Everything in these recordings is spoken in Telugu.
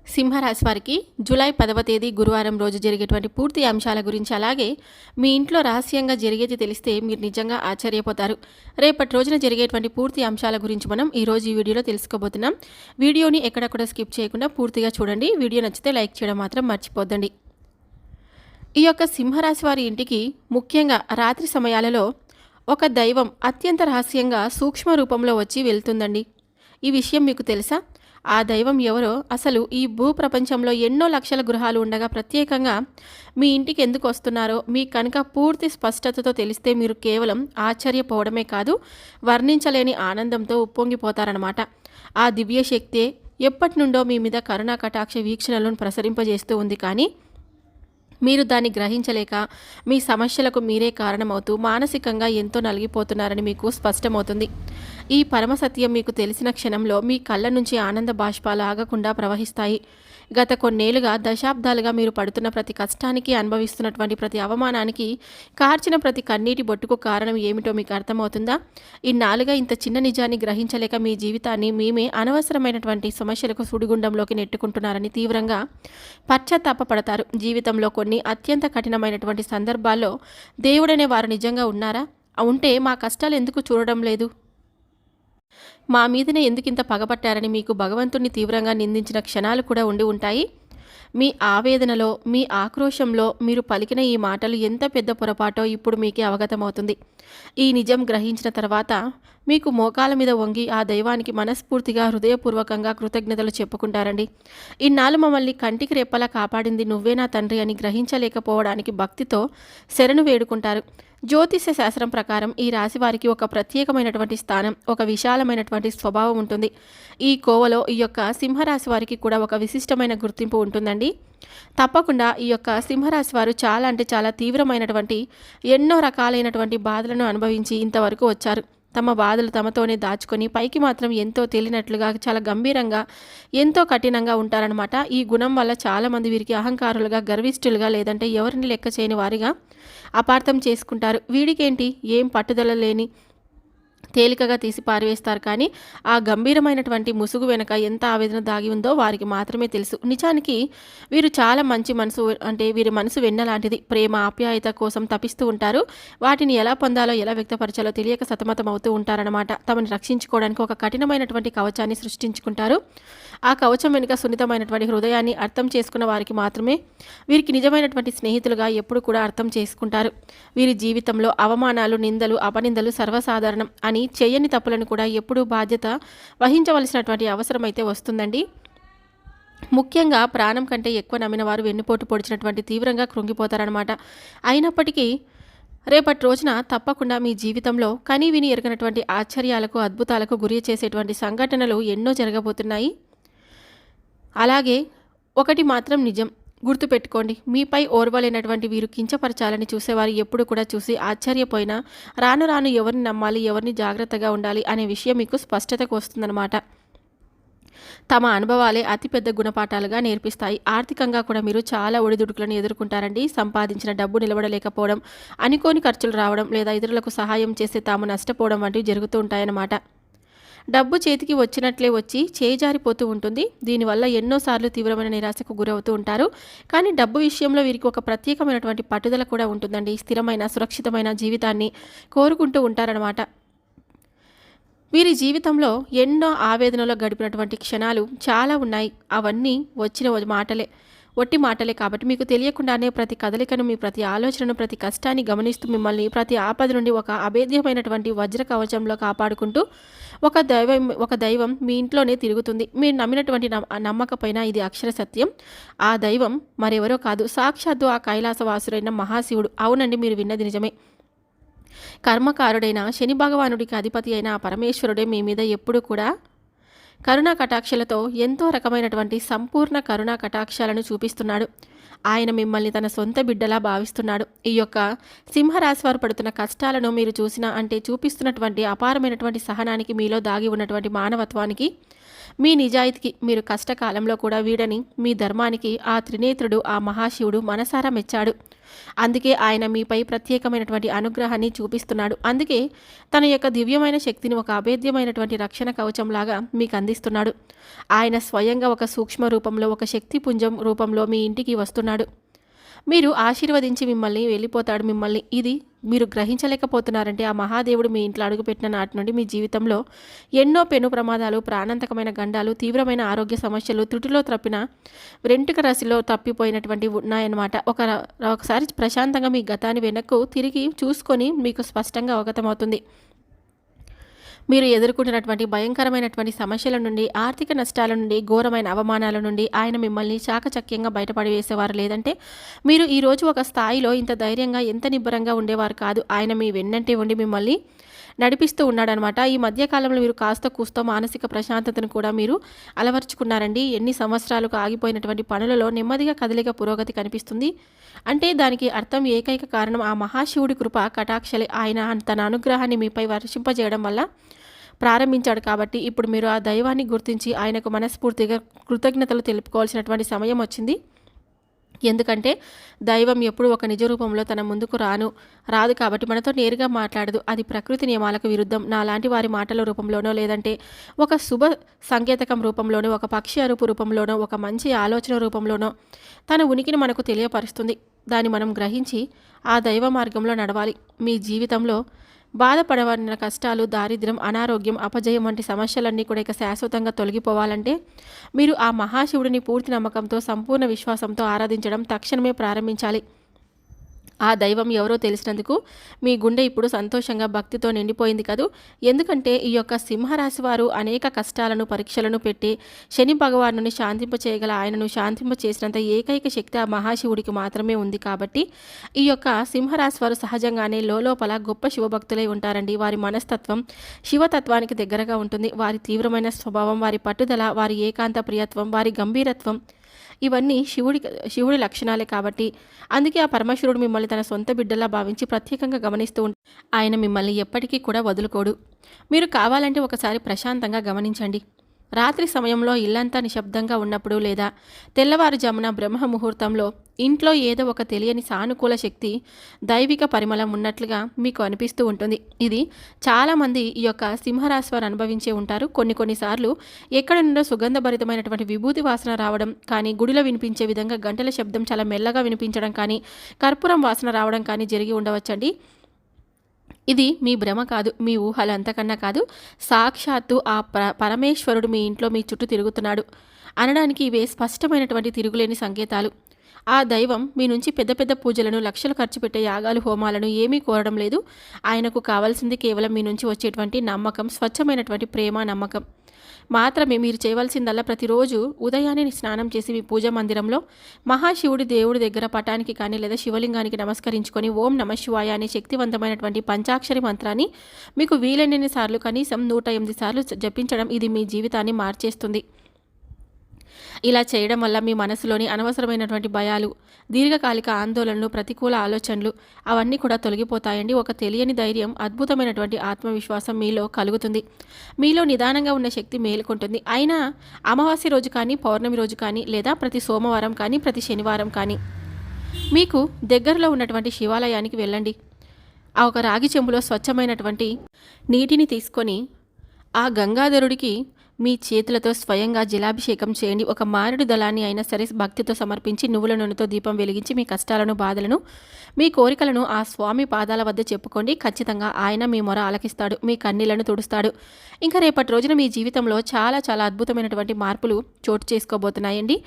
సింహరాశి వారికి జూలై 10వ తేదీ గురువారం రోజు జరిగేటువంటి పూర్తి అంశాల గురించి, అలాగే మీ ఇంట్లో రహస్యంగా జరిగేది తెలిస్తే మీరు నిజంగా ఆశ్చర్యపోతారు. రేపటి రోజున జరిగేటువంటి పూర్తి అంశాల గురించి మనం ఈరోజు ఈ వీడియోలో తెలుసుకోబోతున్నాం. వీడియోని ఎక్కడ కూడా స్కిప్ చేయకుండా పూర్తిగా చూడండి. వీడియో నచ్చితే లైక్ చేయడం మాత్రం మర్చిపోద్దండి. ఈ యొక్క సింహరాశి వారి ఇంటికి ముఖ్యంగా రాత్రి సమయాలలో ఒక దైవం అత్యంత రహస్యంగా సూక్ష్మ రూపంలో వచ్చి వెళ్తుందండి. ఈ విషయం మీకు తెలుసా? ఆ దైవం ఎవరో, అసలు ఈ భూప్రపంచంలో ఎన్నో లక్షల గృహాలు ఉండగా ప్రత్యేకంగా మీ ఇంటికి ఎందుకు వస్తున్నారో మీ కనుక పూర్తి స్పష్టతతో తెలిస్తే మీరు కేవలం ఆశ్చర్యపోవడమే కాదు, వర్ణించలేని ఆనందంతో ఉప్పొంగిపోతారనమాట. ఆ దివ్య శక్తే ఎప్పటి నుండో మీ మీద కరుణా కటాక్ష వీక్షణలను ప్రసరింపజేస్తూ ఉంది. కానీ మీరు దాన్ని గ్రహించలేక మీ సమస్యలకు మీరే కారణమవుతూ మానసికంగా ఎంతో నలిగిపోతున్నారని మీకు స్పష్టమవుతుంది. ఈ పరమసత్యం మీకు తెలిసిన క్షణంలో మీ కళ్ళ నుంచి ఆనంద బాష్పాలు ఆగకుండా ప్రవహిస్తాయి. గత కొన్నేళ్లుగా, దశాబ్దాలుగా మీరు పడుతున్న ప్రతి కష్టానికి, అనుభవిస్తున్నటువంటి ప్రతి అవమానానికి, కార్చిన ప్రతి కన్నీటి బొట్టుకు కారణం ఏమిటో మీకు అర్థమవుతుందా? ఇన్నాళ్ళుగా ఇంత చిన్న నిజాన్ని గ్రహించలేక మీ జీవితాన్ని మేమే అనవసరమైనటువంటి సమస్యలకు సుడిగుండంలోకి నెట్టుకుంటున్నారని తీవ్రంగా పశ్చాత్తాపపడతారు. జీవితంలో కొన్ని అత్యంత కఠినమైనటువంటి సందర్భాల్లో దేవుడనే వారు నిజంగా ఉన్నారా? ఉంటే మా కష్టాలు ఎందుకు చూడడం లేదు? మా మీదనే ఎందుకింత పగపట్టారని మీకు భగవంతుణ్ణి తీవ్రంగా నిందించిన క్షణాలు కూడా ఉండి ఉంటాయి. మీ ఆవేదనలో, మీ ఆక్రోశంలో మీరు పలికిన ఈ మాటలు ఎంత పెద్ద పొరపాటో ఇప్పుడు మీకే అవగతమవుతుంది. ఈ నిజం గ్రహించిన తర్వాత మీకు మోకాల మీద వంగి ఆ దైవానికి మనస్ఫూర్తిగా, హృదయపూర్వకంగా కృతజ్ఞతలు చెప్పుకుంటారండి. ఇన్నాళ్ళు మమ్మల్ని కంటికి రెప్పలా కాపాడింది నువ్వే నా తండ్రి అని గ్రహించలేకపోవడానికి భక్తితో శరణు వేడుకుంటారు. జ్యోతిష్య శాస్త్రం ప్రకారం ఈ రాశి వారికి ఒక ప్రత్యేకమైనటువంటి స్థానం, ఒక విశాలమైనటువంటి స్వభావం ఉంటుంది. ఈ కోవలో ఈ యొక్క సింహరాశి వారికి కూడా ఒక విశిష్టమైన గుర్తింపు ఉంటుందండి. తప్పకుండా ఈ యొక్క సింహరాశి వారు చాలా అంటే చాలా తీవ్రమైనటువంటి ఎన్నో రకాలైనటువంటి బాధలను అనుభవించి ఇంతవరకు వచ్చారు. తమ బాధలు తమతోనే దాచుకొని పైకి మాత్రం ఎంతో తేలినట్లుగా, చాలా గంభీరంగా, ఎంతో కఠినంగా ఉంటారనమాట. ఈ గుణం వల్ల చాలామంది వీరికి అహంకారులుగా, గర్విష్ఠులుగా, లేదంటే ఎవరిని లెక్క చేయని వారిగా అపార్థం చేసుకుంటారు. వీడికేంటి, ఏం పట్టుదల లేని తేలికగా తీసి పారివేస్తారు. కానీ ఆ గంభీరమైనటువంటి ముసుగు వెనక ఎంత ఆవేదన దాగి ఉందో వారికి మాత్రమే తెలుసు. నిజానికి వీరు చాలా మంచి మనసు, అంటే వీరి మనసు వెన్నలాంటిది. ప్రేమ, ఆప్యాయత కోసం తపిస్తూ ఉంటారు. వాటిని ఎలా పొందాలో, ఎలా వ్యక్తపరచాలో తెలియక సతమతం అవుతూ ఉంటారన్నమాట. తమని రక్షించుకోవడానికి ఒక కఠినమైనటువంటి కవచాన్ని సృష్టించుకుంటారు. ఆ కవచం వెనుక సున్నితమైనటువంటి హృదయాన్ని అర్థం చేసుకున్న వారికి మాత్రమే వీరికి నిజమైనటువంటి స్నేహితులుగా ఎప్పుడు కూడా అర్థం చేసుకుంటారు. వీరి జీవితంలో అవమానాలు, నిందలు, అపనిందలు సర్వసాధారణం అని, చేయని తప్పులను కూడా ఎప్పుడూ బాధ్యత వహించవలసినటువంటి అవసరం అయితే వస్తుందండి. ముఖ్యంగా ప్రాణం కంటే ఎక్కువ నమ్మిన వారు వెన్నుపోటు పొడిచినటువంటి తీవ్రంగా కృంగిపోతారనమాట. అయినప్పటికీ రేపటి రోజున తప్పకుండా మీ జీవితంలో కని విని ఎరగనటువంటి ఆశ్చర్యాలకు, అద్భుతాలకు గురి చేసేటువంటి సంఘటనలు ఎన్నో జరగబోతున్నాయి. అలాగే ఒకటి మాత్రం నిజం, గుర్తుపెట్టుకోండి. మీపై ఓర్వలేనటువంటి వీరు కించపరచాలని చూసేవారు ఎప్పుడు కూడా చూసి ఆశ్చర్యపోయినా రాను రాను ఎవరిని నమ్మాలి, ఎవరిని జాగ్రత్తగా ఉండాలి అనే విషయం మీకు స్పష్టతకు వస్తుందన్నమాట. తమ అనుభవాలే అతిపెద్ద గుణపాఠాలుగా నేర్పిస్తాయి. ఆర్థికంగా కూడా మీరు చాలా ఒడిదుడుకులను ఎదుర్కొంటారండి. సంపాదించిన డబ్బు నిలబడలేకపోవడం, అనుకోని ఖర్చులు రావడం, లేదా ఇతరులకు సహాయం చేస్తే తాము నష్టపోవడం వంటివి జరుగుతూ ఉంటాయన్నమాట. డబ్బు చేతికి వచ్చినట్లే వచ్చి చేజారిపోతూ ఉంటుంది. దీనివల్ల ఎన్నోసార్లు తీవ్రమైన నిరాశకు గురవుతూ ఉంటారు. కానీ డబ్బు విషయంలో వీరికి ఒక ప్రత్యేకమైనటువంటి పట్టుదల కూడా ఉంటుందండి. స్థిరమైన, సురక్షితమైన జీవితాన్ని కోరుకుంటూ ఉంటారనమాట. వీరి జీవితంలో ఎన్నో ఆవేదనలో గడిపినటువంటి క్షణాలు చాలా ఉన్నాయి. అవన్నీ వచ్చిన ఒట్టి మాటలే కాబట్టి మీకు తెలియకుండానే ప్రతి కదలికను, మీ ప్రతి ఆలోచనను, ప్రతి కష్టాన్ని గమనిస్తూ మిమ్మల్ని ప్రతి ఆపద నుండి ఒక అభేద్యమైనటువంటి వజ్ర కవచంలో కాపాడుకుంటూ ఒక దైవం మీ ఇంట్లోనే తిరుగుతుంది. మీరు నమ్మినటువంటి నమ్మకపోయిన ఇది అక్షర సత్యం. ఆ దైవం మరెవరో కాదు, సాక్షాత్తు ఆ కైలాసవాసుడైన మహాశివుడు. అవునండి, మీరు విన్నది నిజమే. కర్మకారుడైన శని భగవానుడికి అధిపతి అయిన ఆ పరమేశ్వరుడే మీ మీద ఎప్పుడూ కూడా కరుణా కటాక్షలతో ఎంతో రకమైనటువంటి సంపూర్ణ కరుణా కటాక్షాలను చూపిస్తున్నాడు. ఆయన మిమ్మల్ని తన సొంత బిడ్డలా భావిస్తున్నాడు. ఈ యొక్క సింహరాశి వారు పడుతున్న కష్టాలను మీరు చూపిస్తున్నటువంటి అపారమైనటువంటి సహనానికి, మీలో దాగి ఉన్నటువంటి మానవత్వానికి మీ నిజాయితీకి, మీరు కష్టకాలంలో కూడా వీడని మీ ధర్మానికి ఆ త్రినేత్రుడు, ఆ మహాశివుడు మనసారా మెచ్చాడు. అందుకే ఆయన మీపై ప్రత్యేకమైనటువంటి అనుగ్రహాన్ని చూపిస్తున్నాడు. అందుకే తన యొక్క దివ్యమైన శక్తిని ఒక అభేద్యమైనటువంటి రక్షణ కవచంలాగా మీకు అందిస్తున్నాడు. ఆయన స్వయంగా ఒక సూక్ష్మ రూపంలో, ఒక శక్తి పుంజం రూపంలో మీ ఇంటికి వస్తున్నాడు. మీరు ఆశీర్వదించి వెళ్ళిపోతాడు మిమ్మల్ని. ఇది మీరు గ్రహించలేకపోతున్నారంటే ఆ మహాదేవుడు మీ ఇంట్లో అడుగుపెట్టిన నాటి నుండి మీ జీవితంలో ఎన్నో పెను ప్రమాదాలు, ప్రాణాంతకమైన గండాలు, తీవ్రమైన ఆరోగ్య సమస్యలు, త్రుటిలో తప్పిన వెంట్రుక రాశిలో తప్పిపోయినటువంటి ఉన్నాయన్నమాట. ఒకసారి ప్రశాంతంగా మీ గతాన్ని వెనక్కు తిరిగి చూసుకొని మీకు స్పష్టంగా అవగతమవుతుంది. మీరు ఎదుర్కొంటున్నటువంటి భయంకరమైనటువంటి సమస్యల నుండి, ఆర్థిక నష్టాల నుండి, ఘోరమైన అవమానాల నుండి ఆయన మిమ్మల్ని చాకచక్యంగా బయటపడి వేసేవారు. లేదంటే మీరు ఈరోజు ఒక స్థాయిలో ఇంత ధైర్యంగా, ఎంత నిబ్బరంగా ఉండేవారు కాదు. ఆయన మీ వెన్నంటే ఉండి మిమ్మల్ని నడిపిస్తూ ఉన్నాడనమాట. ఈ మధ్యకాలంలో మీరు కాస్త కూస్తో మానసిక ప్రశాంతతను కూడా మీరు అలవర్చుకున్నారండి. ఎన్ని సంవత్సరాలకు ఆగిపోయినటువంటి పనులలో నెమ్మదిగా కదలిక, పురోగతి కనిపిస్తుంది. అంటే దానికి అర్థం ఏకైక కారణం ఆ మహాశివుడి కృప కటాక్షలే. ఆయన తన అనుగ్రహాన్ని మీపై వర్షింపజేయడం వల్ల ప్రారంభించాడు. కాబట్టి ఇప్పుడు మీరు ఆ దైవాన్ని గుర్తించి ఆయనకు మనస్ఫూర్తిగా కృతజ్ఞతలు తెలుపుకోవాల్సినటువంటి సమయం వచ్చింది. ఎందుకంటే దైవం ఎప్పుడు ఒక నిజ రూపంలో తన ముందుకు రాదు కాబట్టి మనతో నేరుగా మాట్లాడదు. అది ప్రకృతి నియమాలకు విరుద్ధం. నాలాంటి వారి మాటల రూపంలోనో, లేదంటే ఒక శుభ సంకేతకం రూపంలోనో, ఒక పక్షి అరుపు రూపంలోనో, ఒక మంచి ఆలోచన రూపంలోనో తన ఉనికిని మనకు తెలియపరుస్తుంది. దాన్ని మనం గ్రహించి ఆ దైవ మార్గంలో నడవాలి. మీ జీవితంలో బాధపడవలసిన కష్టాలు, దారిద్ర్యం, అనారోగ్యం, అపజయం వంటి సమస్యలన్నీ కూడా ఇక శాశ్వతంగా తొలగిపోవాలంటే మీరు ఆ మహాశివుడిని పూర్తి నమ్మకంతో, సంపూర్ణ విశ్వాసంతో ఆరాధించడం తక్షణమే ప్రారంభించాలి. ఆ దైవం ఎవరో తెలిసినందుకు మీ గుండె ఇప్పుడు సంతోషంగా, భక్తితో నిండిపోయింది కదూ. ఎందుకంటే ఈ యొక్క సింహరాశి వారు అనేక కష్టాలను, పరీక్షలను పెట్టి శని భగవాను శాంతింపచేయగల ఆయనను శాంతింపచేసినంత ఏకైక శక్తి ఆ మహాశివుడికి మాత్రమే ఉంది. కాబట్టి ఈ యొక్క సింహరాశి వారు సహజంగానే లోపల గొప్ప శివభక్తులై ఉంటారండి. వారి మనస్తత్వం శివతత్వానికి దగ్గరగా ఉంటుంది. వారి తీవ్రమైన స్వభావం, వారి పట్టుదల, వారి ఏకాంత ప్రియత్వం, వారి గంభీరత్వం ఇవన్నీ శివుడి లక్షణాలే. కాబట్టి అందుకే ఆ పరమేశ్వరుడు మిమ్మల్ని తన సొంత బిడ్డలా భావించి ప్రత్యేకంగా గమనిస్తూ ఆయన మిమ్మల్ని ఎప్పటికీ కూడా వదులుకోడు. మీరు కావాలంటే ఒకసారి ప్రశాంతంగా గమనించండి. రాత్రి సమయంలో ఇల్లంతా నిశ్శబ్దంగా ఉన్నప్పుడు, లేదా తెల్లవారుజామున బ్రహ్మ ముహూర్తంలో ఇంట్లో ఏదో ఒక తెలియని సానుకూల శక్తి, దైవిక పరిమళం ఉన్నట్లుగా మీకు అనిపిస్తూ ఉంటుంది. ఇది చాలామంది ఈ యొక్క సింహరాశి వారు అనుభవించే ఉంటారు. కొన్నిసార్లు ఎక్కడ నుండో సుగంధభరితమైనటువంటి విభూతి వాసన రావడం కానీ, గుడిలో వినిపించే విధంగా గంటల శబ్దం చాలా మెల్లగా వినిపించడం కానీ, కర్పూరం వాసన రావడం కానీ జరిగి ఉండవచ్చండి. ఇది మీ భ్రమ కాదు, మీ ఊహలు అంతకన్నా కాదు. సాక్షాత్తు ఆ పరమేశ్వరుడు మీ ఇంట్లో మీ చుట్టూ తిరుగుతున్నాడు అనడానికి ఇవే స్పష్టమైనటువంటి తిరుగులేని సంకేతాలు. ఆ దైవం మీ నుంచి పెద్ద పెద్ద పూజలను, లక్షలు ఖర్చు పెట్టే యాగాలు, హోమాలను ఏమీ కోరడం లేదు. ఆయనకు కావాల్సింది కేవలం మీ నుంచి వచ్చేటువంటి నమ్మకం, స్వచ్ఛమైనటువంటి ప్రేమ, నమ్మకం మాత్రమే. మీరు చేయవలసిందల్లా ప్రతిరోజు ఉదయాన్నే స్నానం చేసి మీ పూజా మందిరంలో మహాశివుడి దేవుడి దగ్గర పటానికి కానీ, లేదా శివలింగానికి నమస్కరించుకొని ఓం నమఃశివాయ అనే శక్తివంతమైనటువంటి పంచాక్షరి మంత్రాన్ని మీకు వీలైనన్ని సార్లు, కనీసం 108 సార్లు జపించడం ఇది మీ జీవితాన్ని మార్చేస్తుంది. ఇలా చేయడం వల్ల మీ మనసులోని అనవసరమైనటువంటి భయాలు, దీర్ఘకాలిక ఆందోళనలు, ప్రతికూల ఆలోచనలు అవన్నీ కూడా తొలగిపోతాయండి. ఒక తెలియని ధైర్యం, అద్భుతమైనటువంటి ఆత్మవిశ్వాసం మీలో కలుగుతుంది. మీలో నిదానంగా ఉన్న శక్తి మేలుకుంటుంది. అయినా అమావాస్య రోజు కానీ, పౌర్ణమి రోజు కానీ, లేదా ప్రతి సోమవారం కానీ, ప్రతి శనివారం కానీ మీకు దగ్గరలో ఉన్నటువంటి శివాలయానికి వెళ్ళండి. ఆ ఒక రాగి చెంబులో స్వచ్ఛమైనటువంటి నీటిని తీసుకొని ఆ గంగాధరుడికి మీ చేతులతో స్వయంగా జలాభిషేకం చేయండి. ఒక మారేడు దళాన్ని అయినా సరే భక్తితో సమర్పించి నువ్వుల నూనెతో దీపం వెలిగించి మీ కష్టాలను, బాధలను, మీ కోరికలను ఆ స్వామి పాదాల వద్ద చెప్పుకోండి. ఖచ్చితంగా ఆయన మీ మొర ఆలకిస్తాడు, మీ కన్నీళ్లను తుడుస్తాడు. ఇంకా రేపటి రోజున మీ జీవితంలో చాలా చాలా అద్భుతమైనటువంటి మార్పులు చోటు చేసుకోబోతున్నాయండి.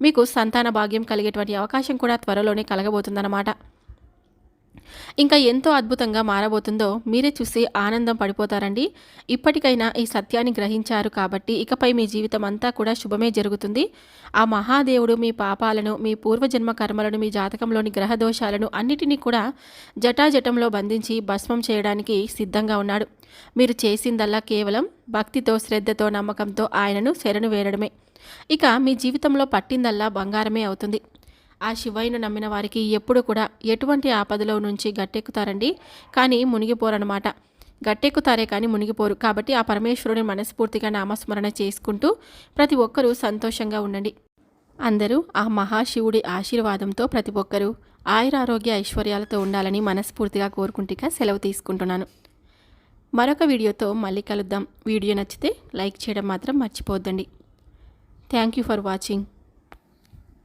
మీకు సంతాన భాగ్యం కలిగేటువంటి అవకాశం కూడా త్వరలోనే కలగబోతుందన్నమాట. ఇంకా ఎంతో అద్భుతంగా మారబోతుందో మీరే చూసి ఆనందం పడిపోతారండి. ఇప్పటికైనా ఈ సత్యాన్ని గ్రహించారు కాబట్టి ఇకపై మీ జీవితం అంతా కూడా శుభమే జరుగుతుంది. ఆ మహాదేవుడు మీ పాపాలను, మీ పూర్వజన్మ కర్మలను, మీ జాతకంలోని గ్రహ దోషాలను అన్నిటినీ కూడా జటాజటంలో బంధించి భస్మం చేయడానికి సిద్ధంగా ఉన్నాడు. మీరు చేసిందల్లా కేవలం భక్తితో, శ్రద్ధతో, నమ్మకంతో ఆయనను శరణు వేరడమే. ఇక మీ జీవితంలో పట్టిందల్లా బంగారమే అవుతుంది. ఆ శివయ్యను నమ్మిన వారికి ఎప్పుడు కూడా ఎటువంటి ఆపదలో నుంచి గట్టెక్కుతారండి, కానీ మునిగిపోరనమాట. గట్టెక్కుతారే కానీ మునిగిపోరు. కాబట్టి ఆ పరమేశ్వరుని మనస్ఫూర్తిగా నామస్మరణ చేసుకుంటూ ప్రతి ఒక్కరూ సంతోషంగా ఉండండి. అందరూ ఆ మహాశివుడి ఆశీర్వాదంతో ప్రతి ఒక్కరూ ఆయురారోగ్య ఐశ్వర్యాలతో ఉండాలని మనస్ఫూర్తిగా కోరుకుంటుగా సెలవు తీసుకుంటున్నాను. మరొక వీడియోతో మళ్ళీ కలుద్దాం. వీడియో నచ్చితే లైక్ చేయడం మాత్రం మర్చిపోవద్దండి. Thank you for watching.